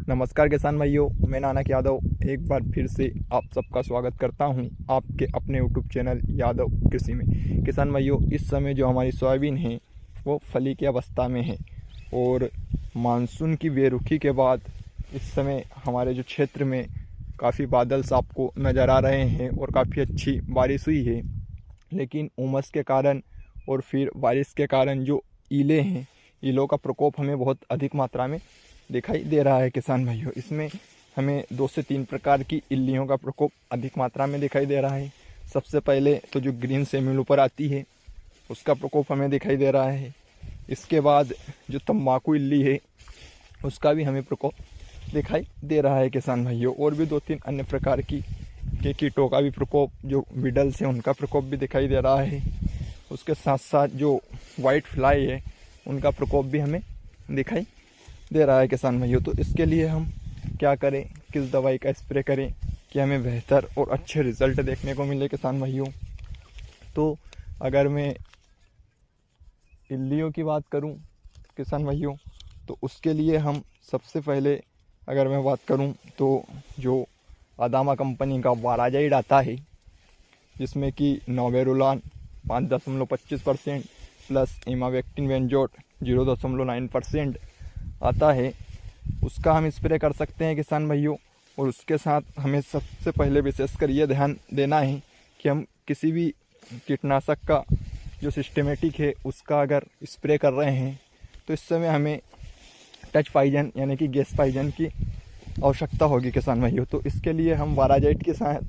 नमस्कार किसान भाइयों, मैं नानक यादव एक बार फिर से आप सबका स्वागत करता हूं आपके अपने यूट्यूब चैनल यादव कृषि में। किसान भाइयों, इस समय जो हमारी सोयाबीन है वो फली की अवस्था में है और मानसून की बेरुखी के बाद इस समय हमारे जो क्षेत्र में काफ़ी बादल आपको नज़र आ रहे हैं और काफ़ी अच्छी बारिश हुई है। लेकिन उमस के कारण और फिर बारिश के कारण जो ईले हैं, ईलों का प्रकोप हमें बहुत अधिक मात्रा में दिखाई दे रहा है। किसान भाइयों, इसमें हमें 2 से 3 प्रकार की इल्लियों का प्रकोप अधिक मात्रा में दिखाई दे रहा है। सबसे पहले तो जो ग्रीन सेमिल ऊपर आती है उसका प्रकोप हमें दिखाई दे रहा है। इसके बाद जो तंबाकू इल्ली है उसका भी हमें प्रकोप दिखाई दे रहा है। किसान भाइयों, और भी 2-3 अन्य प्रकार की कीटों का भी प्रकोप, जो विडल्स हैं उनका प्रकोप भी दिखाई दे रहा है। उसके साथ साथ जो वाइट फ्लाई है उनका प्रकोप भी हमें दिखाई दे रहा है। किसान भाइयों, तो इसके लिए हम क्या करें, किस दवाई का स्प्रे करें कि हमें बेहतर और अच्छे रिज़ल्ट देखने को मिले। किसान भाइयों, तो अगर मैं इल्लियों की बात करूं किसान भाइयों, तो उसके लिए हम सबसे पहले अगर मैं बात करूं तो जो अदामा कंपनी का वाराजाइड आता है, जिसमें कि नोवेरुलान 5.25% प्लस इमावेक्टिन बेंजोट 0.9% आता है, उसका हम स्प्रे कर सकते हैं किसान भाइयों। और उसके साथ हमें सबसे पहले विशेषकर ये ध्यान देना है कि हम किसी भी कीटनाशक का जो सिस्टमेटिक है उसका अगर स्प्रे कर रहे हैं तो इस समय हमें टच पाइजन यानी कि गैस पाइजन की आवश्यकता होगी। किसान भाइयों, तो इसके लिए हम वाराजाइट के साथ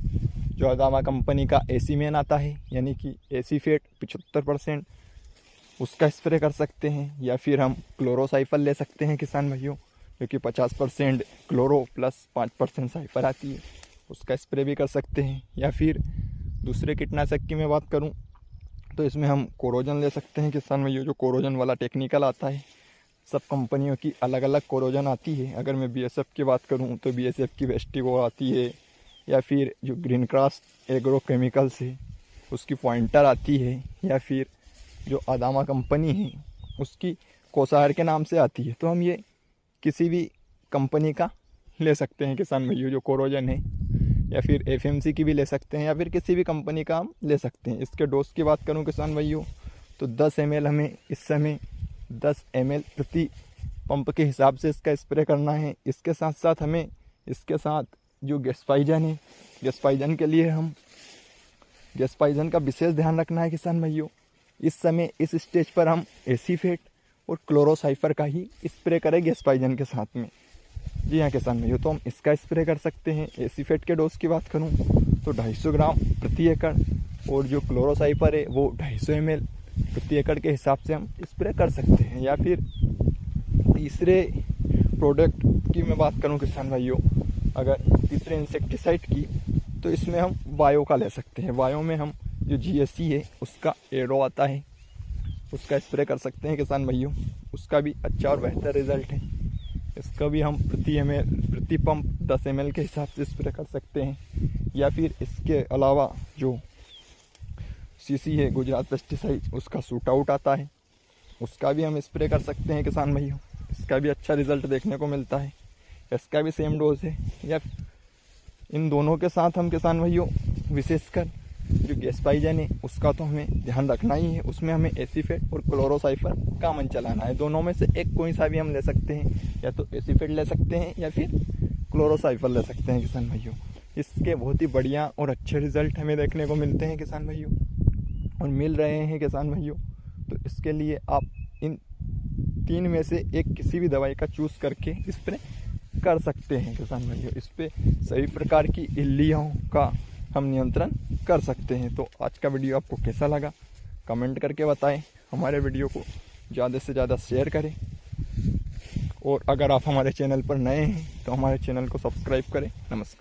जो अदामा कंपनी का एसी मैन आता है यानी कि एसी फेट 75% उसका स्प्रे कर सकते हैं, या फिर हम क्लोरोसाइफर ले सकते हैं किसान भाइयों, जो कि 50% क्लोरो प्लस 5% साइफर आती है, उसका स्प्रे भी कर सकते हैं। या फिर दूसरे कीटनाशक की मैं बात करूं तो इसमें हम कोरोजन ले सकते हैं किसान भाइयों, जो कोरोजन वाला टेक्निकल आता है। सब कंपनियों की अलग अलग कोरोजन आती है। अगर मैं बीएसएफ की बात करूं तो बीएसएफ की वेस्टिगो आती है, या फिर जो ग्रीन क्रॉस एग्रो केमिकल्स है उसकी पॉइंटर आती है, या फिर जो अदामा कंपनी है उसकी कोसार के नाम से आती है। तो हम ये किसी भी कंपनी का ले सकते हैं किसान भाइयों, जो कोरोजन है, या फिर एफएमसी की भी ले सकते हैं, या फिर किसी भी कंपनी का हम ले सकते हैं। इसके डोज की बात करूं किसान भाइयों तो 10 ml हमें इस समय 10 ml प्रति पंप के हिसाब से इसका स्प्रे करना है। इसके साथ साथ हमें इसके साथ जो गैस पाइजन है, गैस पाइजन के लिए हम गैस पाइजन का विशेष ध्यान रखना है किसान भाइयों। इस समय इस स्टेज पर हम एसी फेट और क्लोरोसाइफर का ही स्प्रे करें गैस पाइजन के साथ में। जी हाँ किसान भाइयों, तो हम इसका स्प्रे कर सकते हैं। एसी फेट के डोज की बात करूं तो 250 ग्राम प्रति एकड़, और जो क्लोरोसाइफर है वो 250 ml प्रति एकड़ के हिसाब से हम स्प्रे कर सकते हैं। या फिर तीसरे प्रोडक्ट की मैं बात करूं किसान भाइयों, अगर तीसरे इंसेक्टिसाइड की, तो इसमें हम बायो का ले सकते हैं। बायो में हम जो जीएससी है उसका एरो आता है, उसका स्प्रे कर सकते हैं किसान भाइयों। उसका भी अच्छा और बेहतर रिजल्ट है। इसका भी हम प्रति पंप 10 ml के हिसाब से स्प्रे कर सकते हैं। या फिर इसके अलावा जो सीसी है गुजरात पेस्टिसाइड, उसका सूट आउट आता है, उसका भी हम स्प्रे कर सकते हैं किसान भाइयों। इसका भी अच्छा रिजल्ट देखने को मिलता है। इसका भी सेम डोज है। या इन दोनों के साथ हम किसान भाइयों विशेषकर जो गैस पाइजन है उसका तो हमें ध्यान रखना ही है। उसमें हमें एसी फेट और क्लोरोसाइफर का मन चलाना है। दोनों में से एक कोई सा भी हम ले सकते हैं, या तो एसी फेट ले सकते हैं या फिर क्लोरोसाइफर ले सकते हैं किसान भाइयों। इसके बहुत ही बढ़िया और अच्छे रिजल्ट हमें देखने को मिलते हैं किसान भाइयों, और मिल रहे हैं किसान भाइयों। तो इसके लिए आप इन 3 में से एक किसी भी दवाई का चूज़ करके स्प्रे कर सकते हैं किसान भाइयों। इस पर सभी प्रकार की इल्लियों का हम नियंत्रण कर सकते हैं। तो आज का वीडियो आपको कैसा लगा कमेंट करके बताएं। हमारे वीडियो को ज़्यादा से ज़्यादा शेयर करें, और अगर आप हमारे चैनल पर नए हैं तो हमारे चैनल को सब्सक्राइब करें। नमस्कार।